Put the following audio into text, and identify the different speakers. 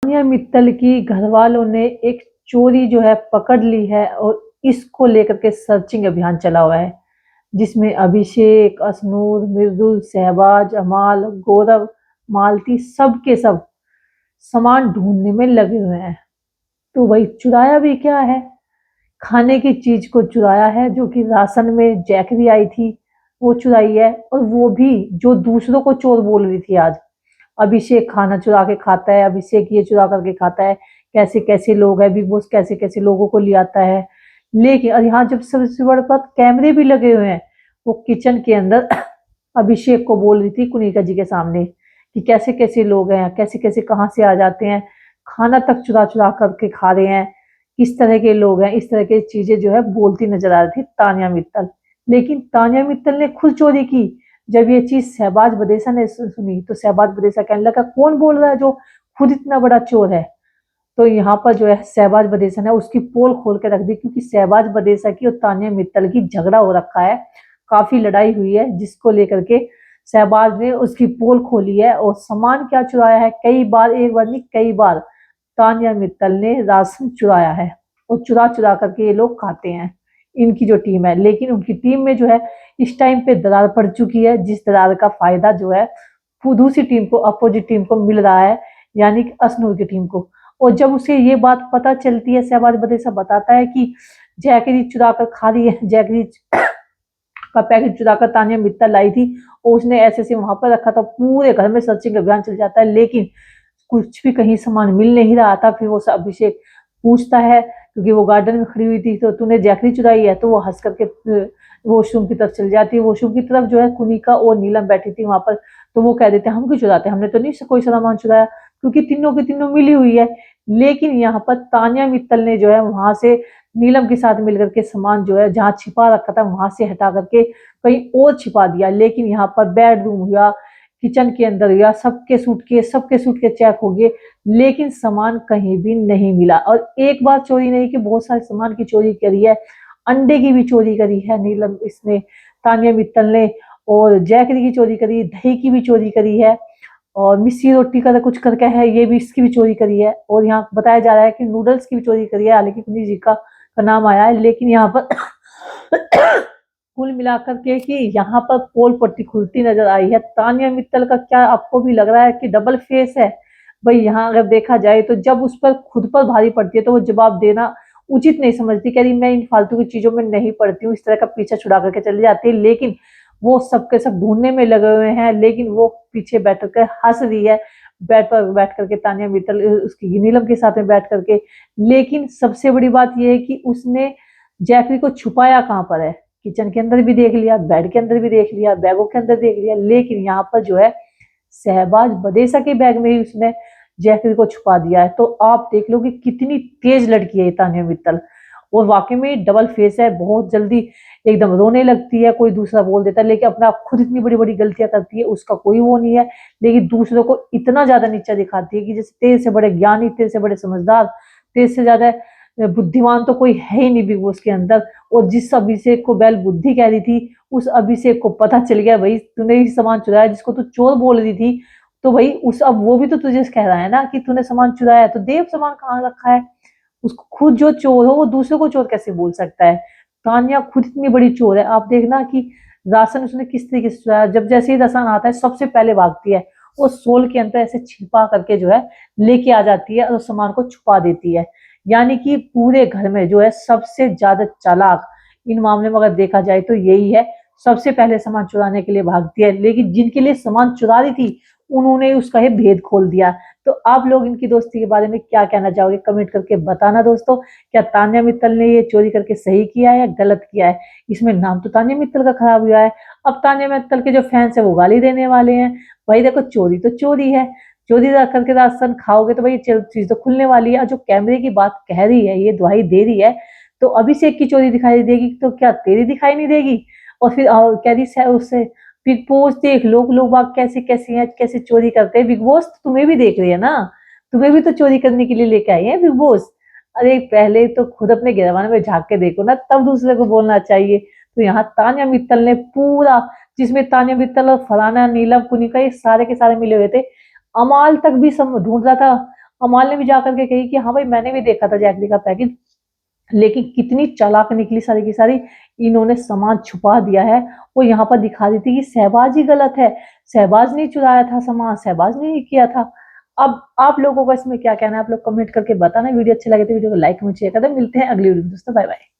Speaker 1: तान्या मित्तल की घरवालों ने एक चोरी जो है पकड़ ली है और इसको लेकर के सर्चिंग अभियान चला हुआ है, जिसमें अभिषेक, अशनूर, मृदुल, शहबाज, अमाल, गौरव, मालती सब के सब सामान ढूंढने में लगे हुए हैं। तो वही चुराया भी क्या है, खाने की चीज को चुराया है, जो कि राशन में जैकरी आई थी वो चुराई है, और वो भी जो दूसरों को चोर बोल रही थी आज। अभिषेक खाना चुरा के खाता है, अभिषेक ये चुरा करके खाता है, कैसे कैसे लोग हैं, बिग बॉस कैसे कैसे लोगों को ले आता है। लेकिन और यहाँ जब सबसे बड़ी बात, कैमरे भी लगे हुए हैं। वो किचन के अंदर अभिषेक को बोल रही थी कुनिका जी के सामने कि कैसे कैसे लोग हैं, कैसे कैसे कहाँ से आ जाते हैं, खाना तक चुरा चुरा करके खा रहे हैं, किस तरह के लोग हैं, इस तरह की चीजें जो है बोलती नजर आ रही थी तान्या मित्तल। लेकिन तान्या मित्तल ने खुद चोरी की। जब ये चीज शहबाज बदेसा ने सुनी तो शहबाज बदेसा कहने लगा, कौन बोल रहा है जो खुद इतना बड़ा चोर है। तो यहाँ पर जो है शहबाज बदेसा ने उसकी पोल खोल के रख दी, क्योंकि शहबाज बदेसा की और तान्या मित्तल की झगड़ा हो रखा है, काफी लड़ाई हुई है, जिसको लेकर के शहबाज ने उसकी पोल खोली है। और सामान क्या चुराया है, कई बार, एक बार नहीं कई बार तान्या मित्तल ने राशन चुराया है, और चुरा चुरा करके ये लोग खाते हैं, इनकी जो टीम है। लेकिन उनकी टीम में जो है इस टाइम पे दरार पड़ चुकी है, जिस दरार का फायदा जो है दूसरी टीम को, अपोजिट टीम को मिल रहा है, यानी कि अशनूर की टीम को। और जब उसे ये बात पता चलती है, शहबाज बदेसा बताता है कि जैकरी चुरा कर खा रही है, जैकरी का पैकेट चुरा कर तान्या मित्तल लाई थी और उसने ऐसे से वहां पर रखा था। पूरे घर में सर्चिंग अभियान चल जाता है, लेकिन कुछ भी कहीं सामान मिल नहीं रहा था। फिर वो अभिषेक पूछता है, क्योंकि वो गार्डन में खड़ी हुई थी, तो तूने जैकरी चुराई है। तो वो हंस करके वॉशरूम की तरफ चल जाती है। वॉशरूम की तरफ जो है कुनिका और नीलम बैठी थी वहां पर। तो वो कह देते हैं, हम क्यों चुराते, हमने तो नहीं कोई सामान चुराया, क्योंकि तीनों की तीनों मिली हुई है। लेकिन यहाँ पर तान्या मित्तल ने जो है वहां से नीलम के साथ मिलकर के सामान जो है जहाँ छिपा रखा था वहां से हटा करके कहीं और छिपा दिया। लेकिन यहाँ पर बेडरूम या किचन के अंदर या सबके सूटकेस चेक हो गए, लेकिन सामान कहीं भी नहीं मिला। और एक बार चोरी नहीं कि बहुत सारे सामान की चोरी करी है, अंडे की भी चोरी करी है नीलम, इसने तान्या मित्तल ने, और जैकरी की चोरी करी, दही की भी चोरी करी है, और मिस्सी रोटी का कुछ करके है, ये भी इसकी भी चोरी करी है। और यहाँ बताया जा रहा है कि नूडल्स की भी चोरी करी है, हालांकि कुनी जी का नाम आया है। लेकिन यहाँ पर कुल मिलाकर के कि यहाँ पर पोल पट्टी खुलती नजर आई है। तान्या मित्तल का क्या आपको भी लग रहा है कि डबल फेस है? भाई यहाँ अगर देखा जाए तो जब उस पर खुद पर भारी पड़ती है तो वो जवाब देना उचित नहीं समझती, कह रही मैं इन फालतू की चीजों में नहीं पड़ती हूँ, इस तरह का पीछा छुड़ा करके चली जाती है। लेकिन वो सबके सब ढूंढने में लगे हुए हैं, लेकिन वो पीछे बैठ कर हंस रही है, बेड पर बैठ करके तान्या मित्तल उसकी नीलम के साथ में बैठ करके। लेकिन सबसे बड़ी बात यह है कि उसने जैकरी को छुपाया कहाँ पर है, किचन के अंदर भी देख लिया, बेड के अंदर भी देख लिया, बैगों के अंदर देख लिया, लेकिन यहाँ पर जो है शहबाज बदेसा के बैग में ही उसने जैकरी को छुपा दिया है। तो आप देख लो कि कितनी तेज लड़की है ये तान्या मित्तल, और वाकई में डबल फेस है। बहुत जल्दी एकदम रोने लगती है, कोई दूसरा बोल देता है, लेकिन अपना खुद इतनी बड़ी बड़ी गलतियां करती है, उसका कोई वो नहीं है। लेकिन दूसरों को इतना ज्यादा नीचा दिखाती है कि जैसे तेरे से बड़े ज्ञानी, तेरे से बड़े समझदार, तेरे से ज्यादा बुद्धिमान तो कोई है ही नहीं बिग बॉस के अंदर। और जिस अभिषेक को बैल बुद्धि कह रही थी, उस अभिषेक को पता चल गया भाई तूने ही सामान चुराया, जिसको तू चोर बोल रही थी। तो भाई उस अब वो भी तो तुझे कह रहा है ना कि तूने सामान चुराया है, तो देव सामान कहाँ रखा है। उसको खुद जो चोर हो वो दूसरे को चोर कैसे बोल सकता है। तान्या खुद इतनी बड़ी चोर है, आप देखना कि राशन उसने किस तरीके से चुराया। जब जैसे ही राशन आता है सबसे पहले भागती है, वो सोल के अंदर ऐसे छिपा करके जो है लेके आ जाती है और सामान को छुपा देती है। यानी कि पूरे घर में जो है सबसे ज्यादा चालाक इन मामले में अगर देखा जाए तो यही है, सबसे पहले सामान चुराने के लिए भागती है। लेकिन जिनके लिए सामान चुरा रही थी उन्होंने उसका ये भेद खोल दिया। तो आप लोग इनकी दोस्ती के बारे में क्या कहना चाहोगे, कमेंट करके बताना दोस्तों। क्या तान्या मित्तल ने ये चोरी करके सही किया है या गलत किया है? इसमें नाम तो तान्या मित्तल का खराब हुआ है। अब तान्या मित्तल के जो फैंस है वो गाली देने वाले हैं। भाई देखो चोरी तो चोरी है, चोरी करके राशन खाओगे तो भाई चीज तो खुलने वाली है। और जो कैमरे की बात कह रही है, ये दुहाई दे रही है, तो अभिषेक की चोरी दिखाई देगी तो क्या तेरी दिखाई नहीं देगी? और फिर कह रही है उससे, बिग बॉस देख लोग बाग कैसे कैसे हैं, कैसे चोरी करते हैं। बिग बॉस तो तुम्हें भी देख रही है ना, तुम्हें भी तो चोरी करने के लिए लेके आई है बिग बॉस। अरे पहले तो खुद अपने गिरवाने में झांक के देखो ना, तब दूसरे को बोलना चाहिए। तो यहाँ तान्या मित्तल ने पूरा, जिसमें तान्या मित्तल और फरहाना, नीलम, कुनिका ये सारे के सारे मिले हुए थे। अमाल तक भी सब ढूंढ रहा था, अमाल ने भी जा करके कही कि हाँ भाई मैंने भी देखा था जैकली का पैकेट, लेकिन कितनी चालाक निकली सारी की सारी, इन्होंने सामान छुपा दिया है। वो यहाँ पर दिखा दी थी कि शहबाज ही गलत है, शहबाज ने चुराया था सामान, शहबाज ने ही किया था। अब आप लोगों का इसमें क्या कहना है, आप लोग कमेंट करके बताना। वीडियो अच्छी लगे तो वीडियो को लाइक कमेंट शेयर कर दें। मिलते हैं अगली वीडियो में दोस्तों, बाय बाय।